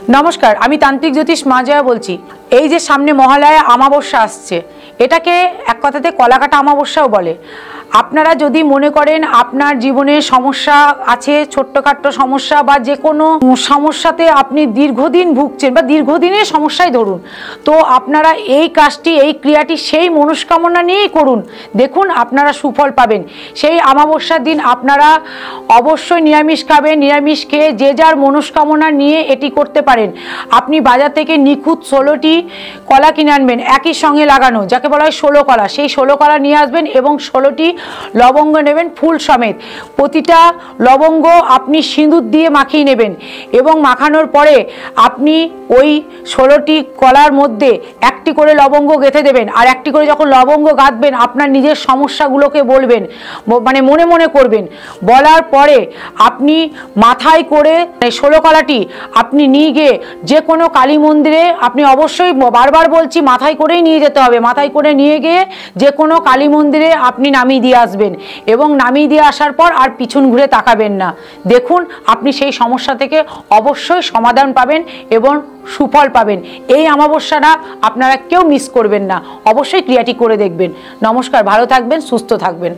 नमस्कार, आमी तांत्रिक ज्योतिष मा जया बोलছি। এই যে সামনে মহালয়া অমাবস্যা আসছে, এটাকে এক কথাতে কলাকাটা অমাবস্যাও বলে। আপনারা যদি মনে করেন আপনার জীবনে সমস্যা আছে, ছোট্টখাট্টো সমস্যা বা যে কোনো সমস্যাতে আপনি দীর্ঘদিন ভুগছেন বা দীর্ঘদিনের সমস্যায় ধরুন, তো আপনারা এই কাজটি, এই ক্রিয়াটি সেই মনস্কামনা নিয়েই করুন, দেখুন আপনারা সুফল পাবেন। সেই অমাবস্যার দিন আপনারা অবশ্যই নিরামিষ খাবেন। নিরামিষ খেয়ে যে যার মনস্কামনা নিয়ে এটি করতে পারেন। আপনি বাজার থেকে নিখুঁত 16টি কলা কিনে আনবেন, একই সঙ্গে লাগানো, যাকে বলা হয় 16 কলা। সেই 16 কলা নিয়ে আসবেন এবং 16টি লবঙ্গ নেবেন ফুল সমেত। প্রতিটা লবঙ্গ আপনি সিঁদুর দিয়ে মাখিয়ে নেবেন এবং মাখানোর পরে আপনি ওই 16টি কলার মধ্যে একটি করে লবঙ্গ গেঁথে দেবেন। আর একটি করে যখন লবঙ্গ গাঁথবেন, আপনার নিজের সমস্যাগুলোকে বলবেন, মানে মনে মনে করবেন। বলার পরে আপনি মাথায় করে 16 কলাটি আপনি নিয়ে গিয়ে যে কোনো কালী মন্দিরে, আপনি অবশ্যই বারবার বলছি মাথায় করেই নিয়ে যেতে হবে, মাথায় করে নিয়ে গিয়ে যে কোনো কালী মন্দিরে আপনি নামিয়ে দিয়ে আসবেন এবং নামিয়ে দিয়ে আসার পর আর পিছন ঘুরে তাকাবেন না। দেখুন আপনি সেই সমস্যা থেকে অবশ্যই সমাধান পাবেন এবং সুফল পাবেন। এই অমাবস্যাটা আপনারা কেউ মিস করবেন না, অবশ্যই ক্রিয়াটি করে দেখবেন। নমস্কার, ভালো থাকবেন, সুস্থ থাকবেন।